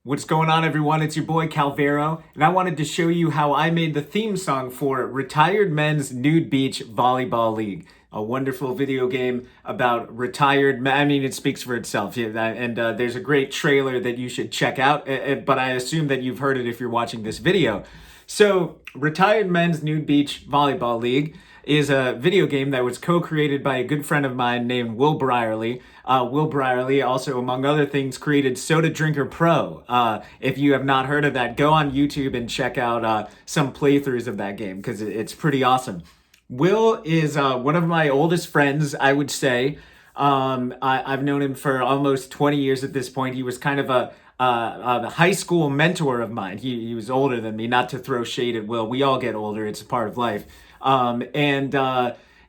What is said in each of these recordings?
What's going on, everyone? It's your boy Calvero, and I wanted to show you how I made the theme song for Retired Men's Nude Beach Volleyball League, a wonderful video game about retired men. I mean, it speaks for itself. Yeah, and there's a great trailer that you should check out, but I assume that you've heard it if you're watching this video. So, Retired Men's Nude Beach Volleyball League is a video game that was co-created by a good friend of mine named Will Brierly. Will Brierly also, among other things, created Soda Drinker Pro. If you have not heard of that, go on YouTube and check out some playthroughs of that game because it's pretty awesome. Will is one of my oldest friends, I would say. I've known him for almost 20 years at this point. He was kind of a high school mentor of mine. He was older than me, not to throw shade at Will. We all get older. It's a part of life.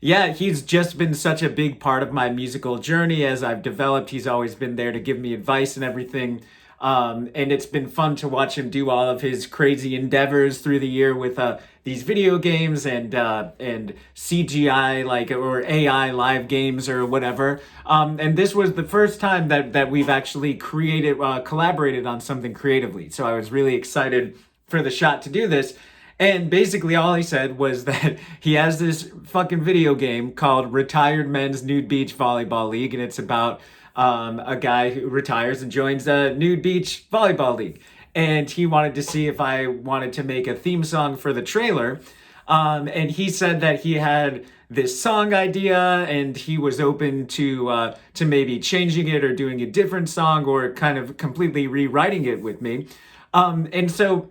Yeah, he's just been such a big part of my musical journey as I've developed. He's always been there to give me advice and everything. And it's been fun to watch him do all of his crazy endeavors through the year with these video games and CGI or AI live games or whatever. And this was the first time that we've actually collaborated on something creatively. So I was really excited for the shot to do this. And basically all he said was that he has this fucking video game called Retired Men's Nude Beach Volleyball League, and it's about a guy who retires and joins a nude beach volleyball league. And he wanted to see if I wanted to make a theme song for the trailer. And he said that he had this song idea and he was open to maybe changing it or doing a different song or kind of completely rewriting it with me. And so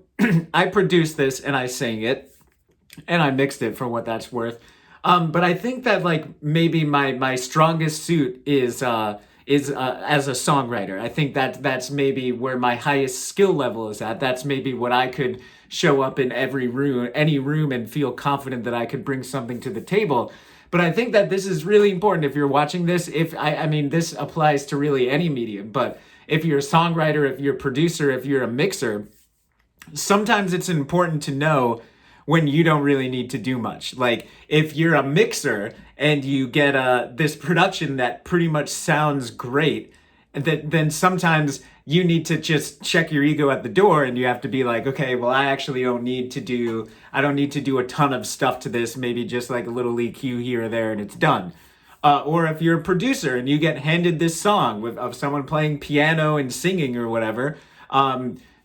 I produced this and I sang it and I mixed it for what that's worth. But I think that maybe my strongest suit is as a songwriter. I think that's maybe where my highest skill level is at. That's maybe what I could show up in any room and feel confident that I could bring something to the table. But I think that this is really important if you're watching this. I mean, this applies to really any medium, but if you're a songwriter, if you're a producer, if you're a mixer, sometimes it's important to know when you don't really need to do much. Like if you're a mixer and you get this production that pretty much sounds great, then sometimes you need to just check your ego at the door and you have to be like, okay, well, I don't need to do a ton of stuff to this, maybe just like a little EQ here or there and it's done. Or if you're a producer and you get handed this song of someone playing piano and singing or whatever,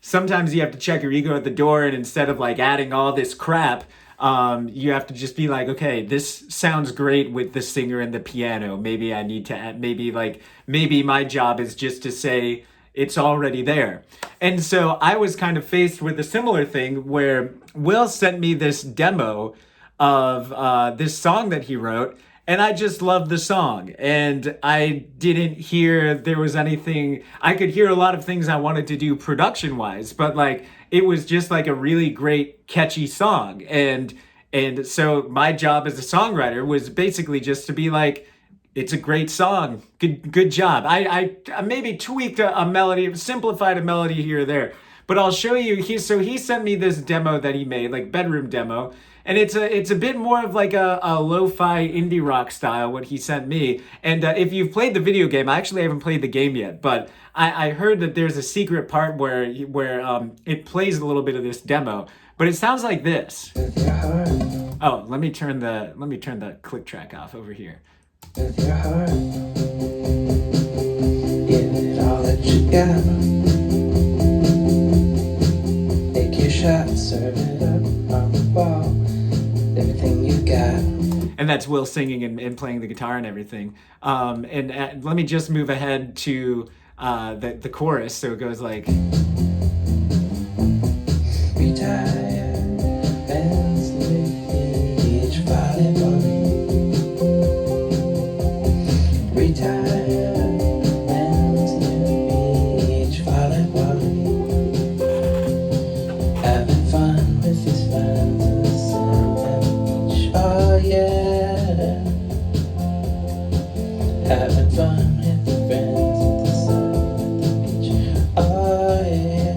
sometimes you have to check your ego at the door, and instead of adding all this crap, you have to just be like, okay, this sounds great with the singer and the piano. Maybe I need to add, maybe my job is just to say it's already there. And so I was kind of faced with a similar thing where Will sent me this demo of this song that he wrote. And I just loved the song, and I didn't hear there was anything. I could hear a lot of things I wanted to do production-wise, but it was just a really great, catchy song. And so my job as a songwriter was basically just to be like, it's a great song, good job. I maybe tweaked a melody, simplified a melody here or there, but I'll show you. He sent me this demo that he made, bedroom demo. And it's a bit more of a lo-fi indie rock style, what he sent me. And if you've played the video game, I actually haven't played the game yet, but I heard that there's a secret part where it plays a little bit of this demo. But it sounds like this. Oh, let me turn the click track off over here. With your heart, give it all that you got. Take your shot, serve it up on the ball. Everything you got. And that's Will singing and playing the guitar and everything. And let me just move ahead to the chorus. So it goes like, Retired men's nude beach volleyball league. Retired men's nude beach volleyball league. Having fun with his friends in the sand beach. Oh yeah. Having fun with your friends in the sand beach. Oh yeah.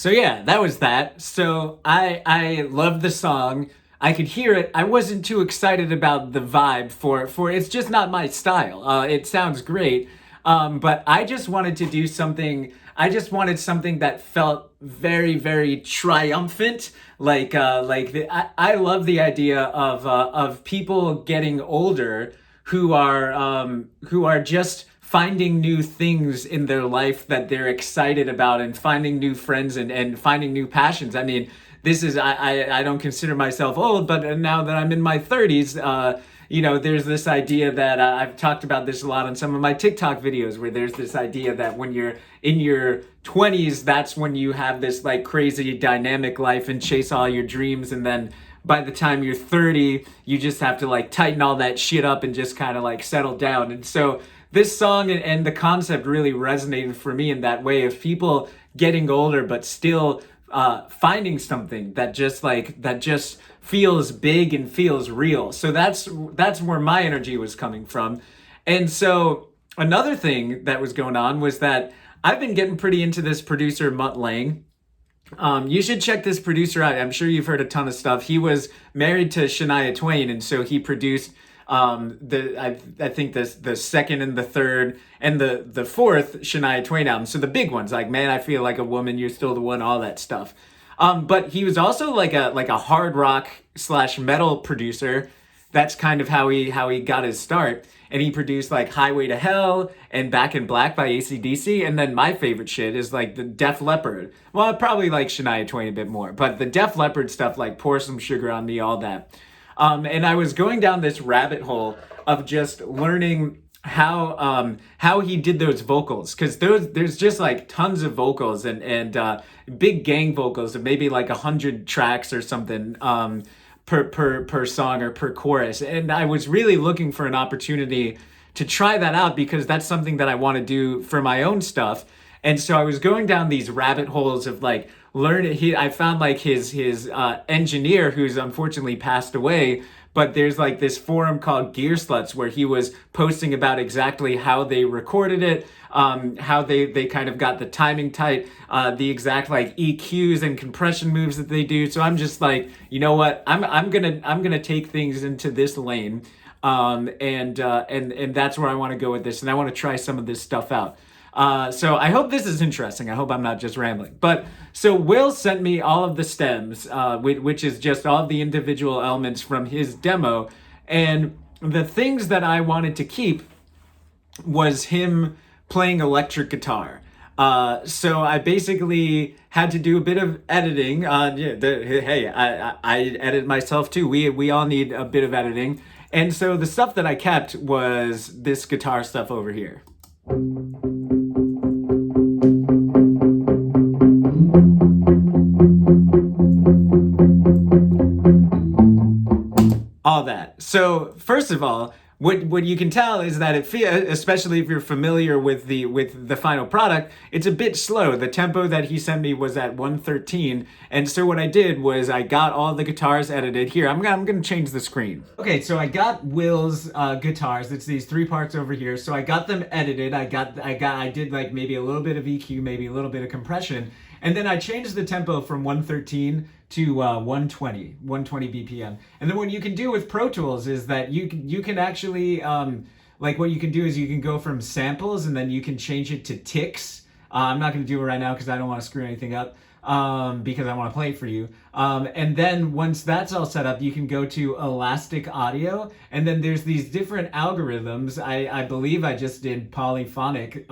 so yeah, that was that. So I loved the song. I could hear it. I wasn't too excited about the vibe for it's just not my style. It sounds great. But I just wanted to do something. I just wanted something that felt very, very triumphant. I love the idea of people getting older who are just finding new things in their life that they're excited about, and finding new friends, and finding new passions. I mean, this is I don't consider myself old, but now that I'm in my 30s, there's this idea that I've talked about this a lot on some of my TikTok videos, where there's this idea that when you're in your 20s, that's when you have this like crazy dynamic life and chase all your dreams, and then by the time you're 30, you just have to like tighten all that shit up and just kind of like settle down. And so this song and the concept really resonated for me in that way, of people getting older but still finding something that just feels big and feels real. So that's where my energy was coming from. And so another thing that was going on was that I've been getting pretty into this producer Mutt Lang. You should check this producer out. I'm sure you've heard a ton of stuff. He was married to Shania Twain, and so he produced I think the second and the third and the fourth Shania Twain album. So the big ones, like Man, I Feel Like a Woman, You're Still the One, all that stuff. But he was also like a hard rock / metal producer. That's kind of how he got his start. And he produced like Highway to Hell and Back in Black by AC/DC. And then my favorite shit is like the Def Leppard. Well, I probably like Shania Twain a bit more, but the Def Leppard stuff, like Pour Some Sugar on Me, all that. And I was going down this rabbit hole of just learning how he did those vocals, because there's just like tons of vocals and big gang vocals of maybe like 100 tracks or something per song or per chorus. And I was really looking for an opportunity to try that out, because that's something that I want to do for my own stuff. And so I was going down these rabbit holes of like learning. I found like his engineer, who's unfortunately passed away, but there's like this forum called Gear Sluts where he was posting about exactly how they recorded it, how they kind of got the timing tight, the exact like EQs and compression moves that they do. So I'm just like, you know what, I'm gonna take things into this lane, and that's where I want to go with this, and I want to try some of this stuff out. So I hope this is interesting. I hope I'm not just rambling. But so Will sent me all of the stems, which is just all of the individual elements from his demo. And the things that I wanted to keep was him playing electric guitar. So I basically had to do a bit of editing. Hey, I edit myself too. We all need a bit of editing. And so the stuff that I kept was this guitar stuff over here. All that. So first of all, what you can tell is that it feels, especially if you're familiar with the final product, it's a bit slow. The tempo that he sent me was at 113, and so what I did was I got all the guitars edited. Here, I'm gonna change the screen. Okay, so I got Will's guitars. It's these 3 parts over here. So I got them edited. I did like maybe a little bit of EQ, maybe a little bit of compression, and then I changed the tempo from 113 to 120 BPM. And then what you can do with Pro Tools is that you can actually, like what you can do is you can go from samples and then you can change it to ticks. I'm not going to do it right now because I don't want to screw anything up, because I want to play it for you. And then once that's all set up, you can go to Elastic Audio, and then there's these different algorithms. I believe I just did polyphonic,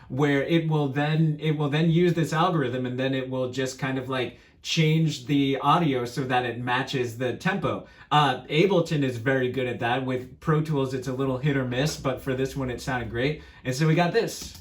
where it will then use this algorithm, and then it will just kind of like change the audio so that it matches the tempo. Ableton is very good at that. With Pro Tools, it's a little hit or miss, but for this one, it sounded great. And so we got this.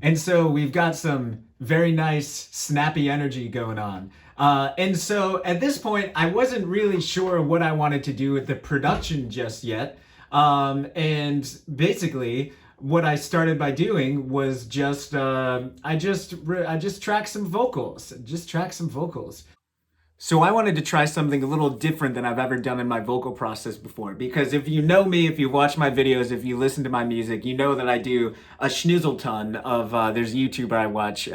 And so we've got some very nice snappy energy going on. And so at this point, I wasn't really sure what I wanted to do with the production just yet. And basically, what I started by doing was just I just tracked some vocals. So I wanted to try something a little different than I've ever done in my vocal process before. Because if you know me, if you watch my videos, if you listen to my music, you know that I do a schnizzle ton of, there's a YouTuber I watch,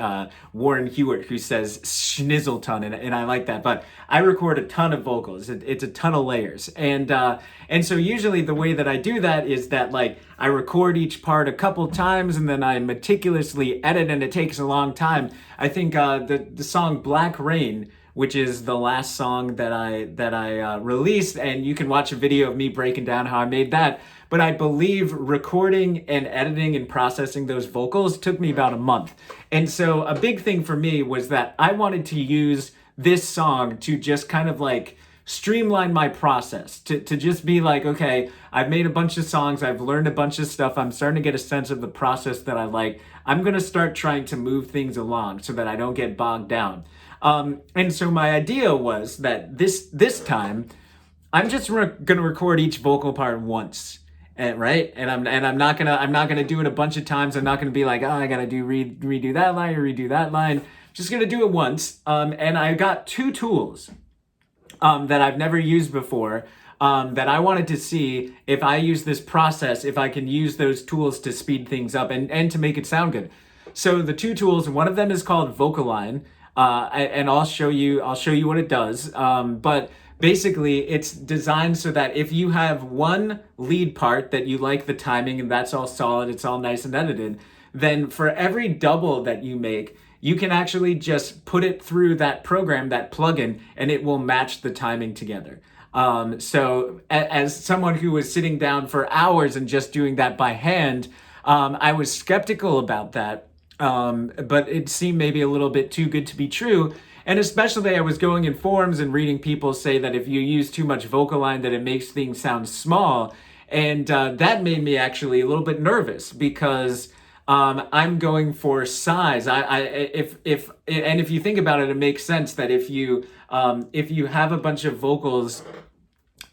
Warren Hewitt, who says schnizzle ton, and I like that. But I record a ton of vocals. It's a ton of layers. And so usually the way that I do that is that like I record each part a couple times and then I meticulously edit, and it takes a long time. I think the song Black Rain, which is the last song that I released, and you can watch a video of me breaking down how I made that. But I believe recording and editing and processing those vocals took me about a month. And so a big thing for me was that I wanted to use this song to just kind of like streamline my process, to just be like, okay, I've made a bunch of songs, I've learned a bunch of stuff, I'm starting to get a sense of the process that I like. I'm gonna start trying to move things along so that I don't get bogged down. And so my idea was that this time I'm just gonna record each vocal part once, and right, and I'm not gonna do it a bunch of times. I'm not gonna be like, oh, I gotta redo that line or redo that line. Just gonna do it once. And I got two tools that I've never used before. That I wanted to see if I use this process, if I can use those tools to speed things up and to make it sound good. So the two tools, one of them is called Vocaline, and I'll show you what it does. But basically, it's designed so that if you have one lead part that you like the timing and that's all solid, it's all nice and edited, then for every double that you make, you can actually just put it through that program, that plugin, and it will match the timing together. So as someone who was sitting down for hours and just doing that by hand, I was skeptical about that. But it seemed maybe a little bit too good to be true. And especially I was going in forums and reading people say that if you use too much Vocaline that it makes things sound small. And that made me actually a little bit nervous because I'm going for size. If you think about it, it makes sense that if you have a bunch of vocals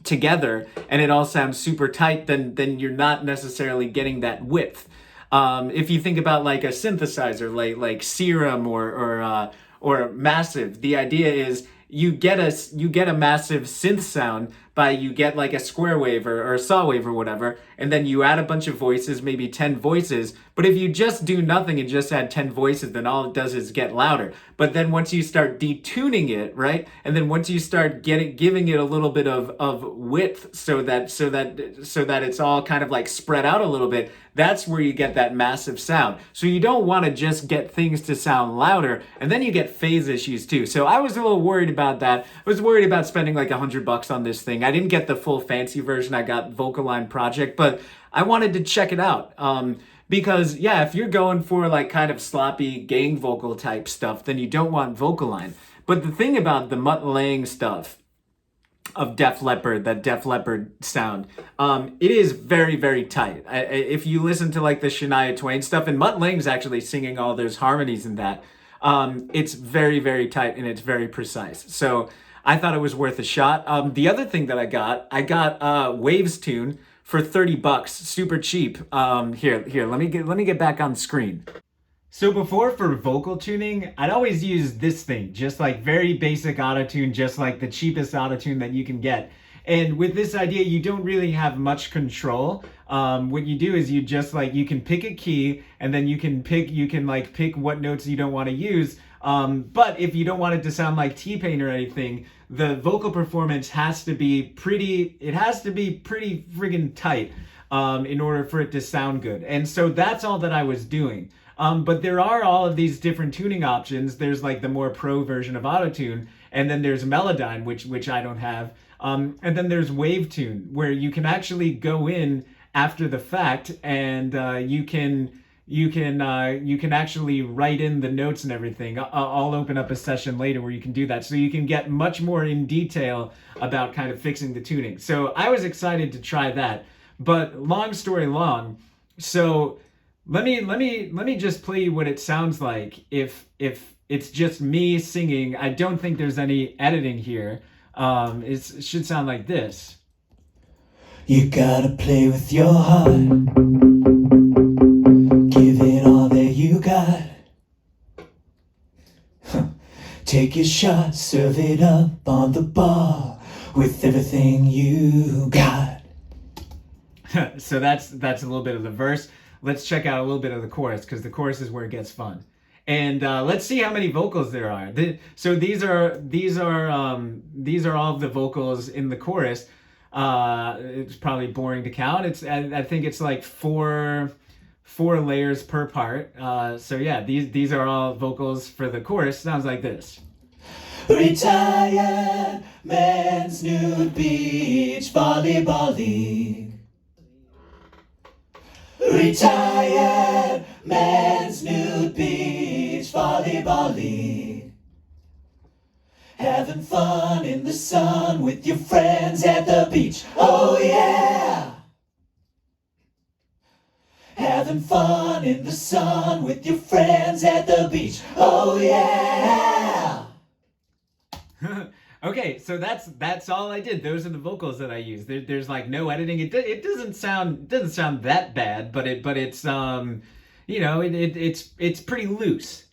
together and it all sounds super tight, then you're not necessarily getting that width. If you think about like a synthesizer, like Serum or Massive, the idea is you get a massive synth sound by you get like a square wave or a saw wave or whatever, and then you add a bunch of voices, maybe 10 voices. But if you just do nothing and just add 10 voices, then all it does is get louder. But then once you start detuning it, right, and then once you start giving it a little bit of width, so that it's all kind of like spread out a little bit, that's where you get that massive sound. So you don't want to just get things to sound louder, and then you get phase issues too. So I was a little worried about that. I was worried about spending like $100 on this thing. I didn't get the full fancy version. I got Vocaline Project, but I wanted to check it out. Because yeah, if you're going for like kind of sloppy gang vocal type stuff, then you don't want Vocaline. But the thing about the Mutt Lange stuff of Def Leppard, that Def Leppard sound, it is very, very tight. If you listen to like the Shania Twain stuff, and Mutt Lange's actually singing all those harmonies in that, it's very, very tight and it's very precise. So I thought it was worth a shot. The other thing that I got Waves Tune for $30, super cheap. Here, let me get back on screen. So before, for vocal tuning, I'd always use this thing, just like very basic autotune, just like the cheapest autotune that you can get. And with this idea, you don't really have much control. What you do is you just like, you can pick a key and then you can pick what notes you don't want to use. But if you don't want it to sound like T-Pain or anything, the vocal performance has to be pretty friggin' tight in order for it to sound good. And so that's all that I was doing. But there are all of these different tuning options. There's like the more pro version of autotune, and then there's Melodyne, which I don't have. And then there's Wave Tune, where you can actually go in after the fact and you can actually write in the notes and everything. I'll open up a session later where you can do that, so you can get much more in detail about kind of fixing the tuning. So I was excited to try that. But long story long, so let me just play you what it sounds like if it's just me singing. I don't think there's any editing here. It should sound like this. You gotta play with your heart, give it all that you got. Take your shot, serve it up on the bar with everything you got. So that's a little bit of the verse. Let's check out a little bit of the chorus, because the chorus is where it gets fun. And let's see how many vocals there are. So these are all of the vocals in the chorus. It's probably boring to count. I think it's like four layers per part. So yeah, these are all vocals for the chorus. Sounds like this. Retired men's nude beach volleyball league. Retired men's nude beach volleyball league. Having fun in the sun with your friends at the beach. Oh yeah. Having fun in the sun with your friends at the beach. Oh yeah. Okay, so that's all I did. Those are the vocals that I used. There's like no editing. It doesn't sound that bad, but it's it's pretty loose.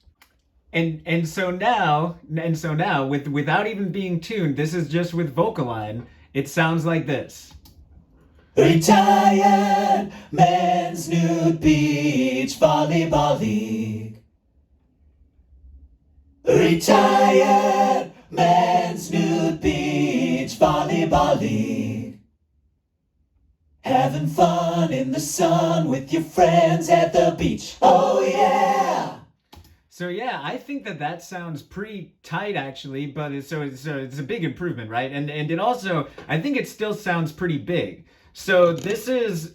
And so now without even being tuned, this is just with vocal line. It sounds like this. Retired men's nude beach volleyball league. Retired men's nude beach volleyball league. Having fun in the sun with your friends at the beach. Oh yeah. So yeah, I think that sounds pretty tight actually, but it's a big improvement, right? And it also, I think it still sounds pretty big. So this is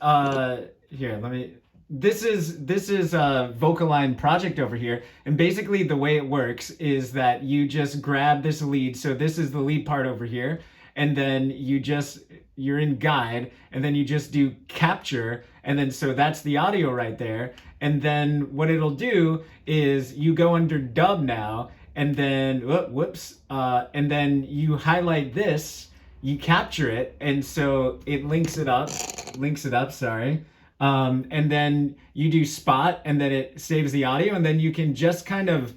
this is a vocal line project over here, and basically the way it works is that you just grab this lead. So this is the lead part over here, and then you're in guide, and then you just do capture, and then so that's the audio right there. And then what it'll do is you go under dub now, and then and then you highlight this, you capture it, and so it links it up, sorry. And then you do spot, and then it saves the audio, and then you can just kind of,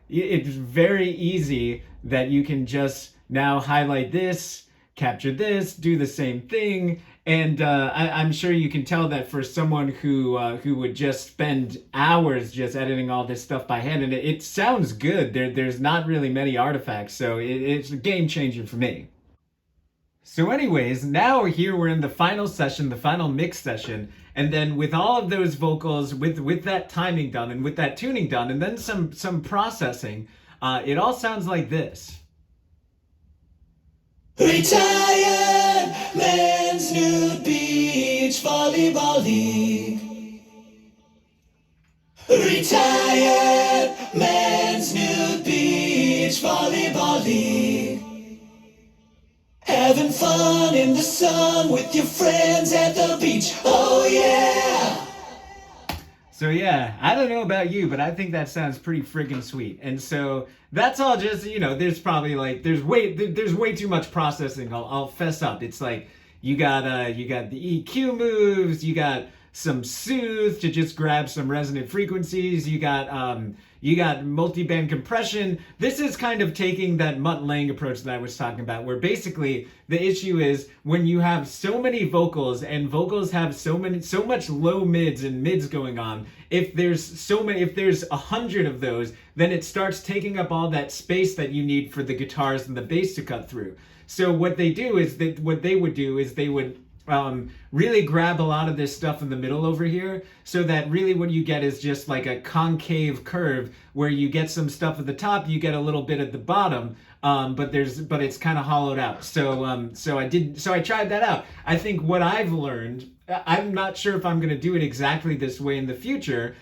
it's very easy that you can just now highlight this, capture this, do the same thing. And I'm sure you can tell that for someone who would just spend hours just editing all this stuff by hand, and it sounds good. There's not really many artifacts, so it's a game changer for me. So anyways, now here we're in the final session, the final mix session, and then with all of those vocals, with that timing done and with that tuning done, and then some processing, it all sounds like this. Retired men's nude beach volleyball league. Retired men's nude beach volleyball league. Having fun in the sun with your friends at the beach. Oh yeah. So yeah, I don't know about you, but I think that sounds pretty friggin' sweet. And so that's all just, there's probably like, there's way too much processing. I'll fess up. It's like, you got the EQ moves, you got some soothe to just grab some resonant frequencies, you got multi-band compression. This is kind of taking that Mutt Lange approach that I was talking about, where basically the issue is when you have so many vocals and vocals have so much low mids and mids going on, if there's 100 of those, then it starts taking up all that space that you need for the guitars and the bass to cut through. So what they would really grab a lot of this stuff in the middle over here, so that really what you get is just like a concave curve where you get some stuff at the top, you get a little bit at the bottom, but it's kind of hollowed out. So I tried that out. I think what I've learned, I'm not sure if I'm going to do it exactly this way in the future,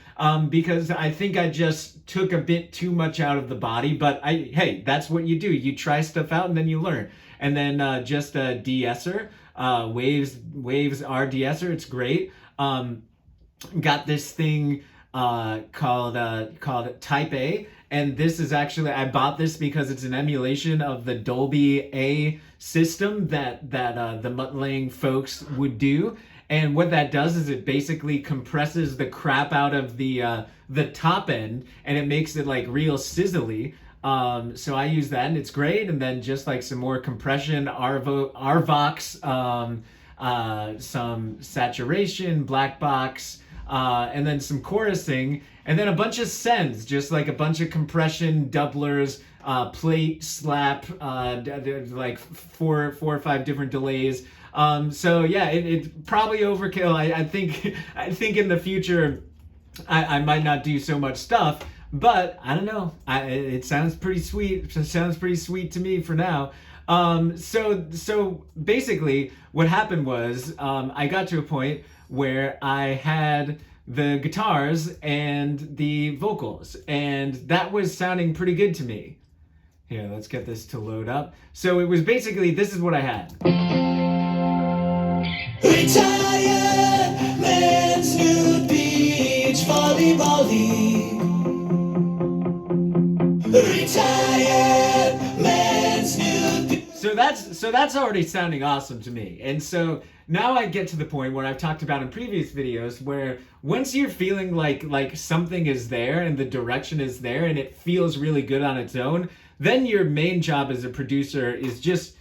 because I think I just took a bit too much out of the body, but hey, that's what you do. You try stuff out and then you learn. And then just a de-esser. Waves are de-esser. It's great. Got this thing called Type A, and this is actually, I bought this because it's an emulation of the Dolby A system that the Mutt Lange folks would do. And what that does is it basically compresses the crap out of the top end, and it makes it like real sizzly. So I use that and it's great. And then just like some more compression, Arvox, some saturation, black box, and then some chorusing, and then a bunch of sends, just like a bunch of compression, doublers, plate, slap, like four or five different delays. So yeah, it probably overkill. I think in the future I might not do so much stuff, but I don't know. It sounds pretty sweet. It sounds pretty sweet to me for now. So basically, what happened was I got to a point where I had the guitars and the vocals, and that was sounding pretty good to me. Here, let's get this to load up. So it was basically, this is what I had. Retired man's nude beach volleyball league. Retired man's nude beach. So that's already sounding awesome to me. And so now I get to the point where I've talked about in previous videos where once you're feeling like something is there and the direction is there and it feels really good on its own, then your main job as a producer is just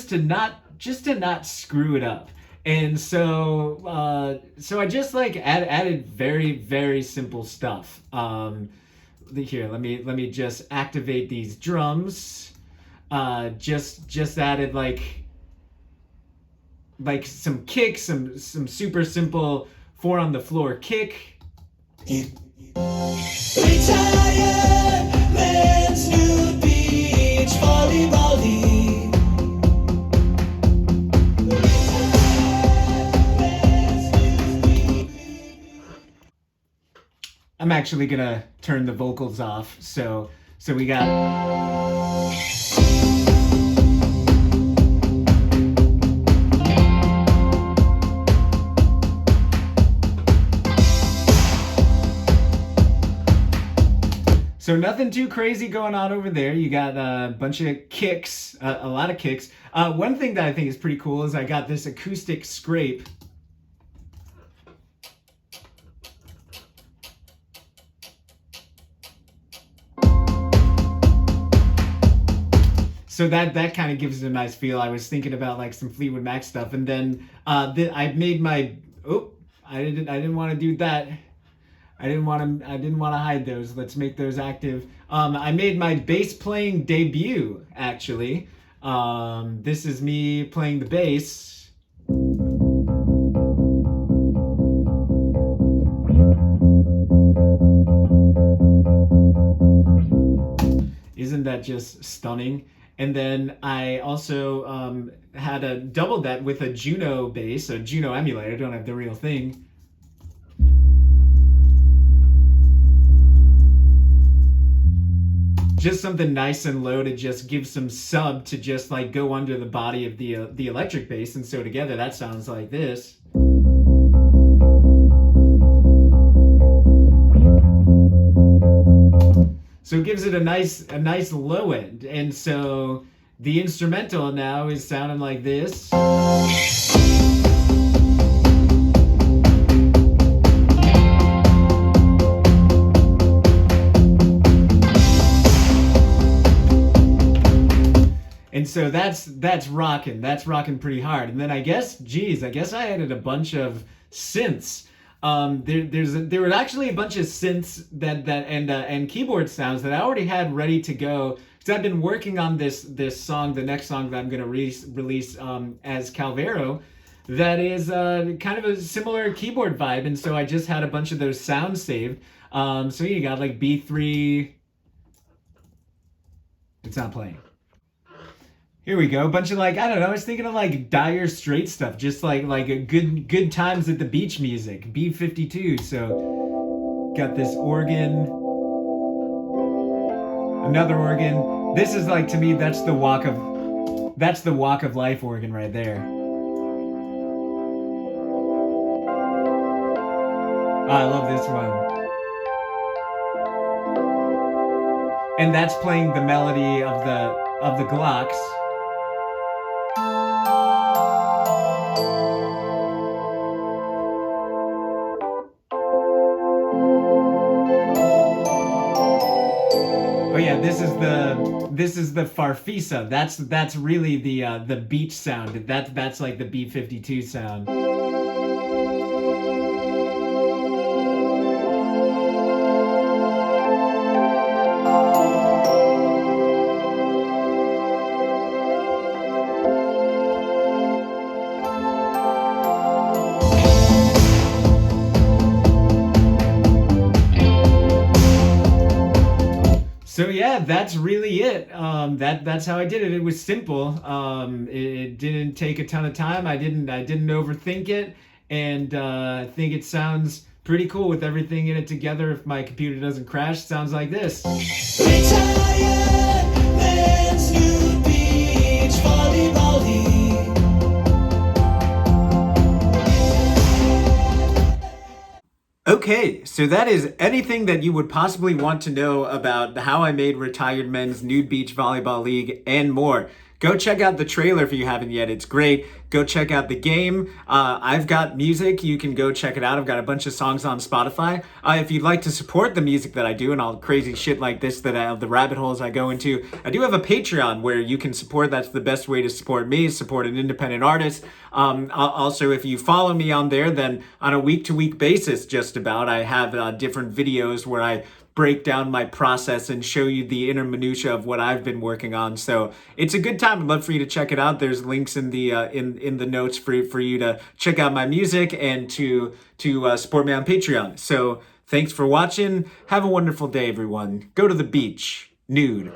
to not screw it up. And so I just like added very, very simple stuff. Here, let me just activate these drums. Just added like some kicks, some super simple 4 on the floor kick. Retired man's nude beach volleyball league. I'm actually gonna turn the vocals off. So we got. So nothing too crazy going on over there. You got a bunch of kicks, a lot of kicks. One thing that I think is pretty cool is I got this acoustic scrape. So that kind of gives it a nice feel. I was thinking about like some Fleetwood Mac stuff, and then I made my I didn't want to do that. I didn't want to hide those. Let's make those active. I made my bass playing debut actually. This is me playing the bass. Isn't that just stunning? And then I also had a double that with a Juno bass, a Juno emulator. I don't have the real thing. Just something nice and low to just give some sub to just like go under the body of the electric bass, and so together that sounds like this. So it gives it a nice low end, and so the instrumental now is sounding like this. And so that's rocking pretty hard. And then I guess I added a bunch of synths. There were actually a bunch of synths and keyboard sounds that I already had ready to go, because I've been working on this song, the next song that I'm gonna release as Calvero, that is kind of a similar keyboard vibe, and so I just had a bunch of those sounds saved. So you got like B3. It's not playing. Here we go. A bunch of like, I don't know, I was thinking of like Dire Straits stuff, just like a good times at the beach music, B52. So got this organ, another organ. This is like, to me, that's the walk of life organ right there. Oh, I love this one. And that's playing the melody of the Glocks. Oh yeah, this is the farfisa. That's really the beach sound. That's like the B-52 sound. So yeah, that's really it. That's how I did it. It was simple. It didn't take a ton of time. I didn't overthink it, and I think it sounds pretty cool with everything in it together. If my computer doesn't crash, it sounds like this. Retired man's Nude Beach Volleyball League. Okay, so that is anything that you would possibly want to know about how I made Retired Men's Nude Beach Volleyball League and more. Go check out the trailer if you haven't yet. It's great. Go check out the game. I've got music. You can go check it out. I've got a bunch of songs on Spotify. If you'd like to support the music that I do and all crazy shit like this, the rabbit holes I go into, I do have a Patreon where you can support. That's the best way to support me, support an independent artist. Also, if you follow me on there, then on a week-to-week basis, just about, I have different videos where I break down my process and show you the inner minutia of what I've been working on. So it's a good time. I'd love for you to check it out. There's links in the in the notes for you to check out my music and to support me on Patreon. So thanks for watching. Have a wonderful day, everyone. Go to the beach, nude,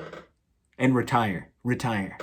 and retire. Retire.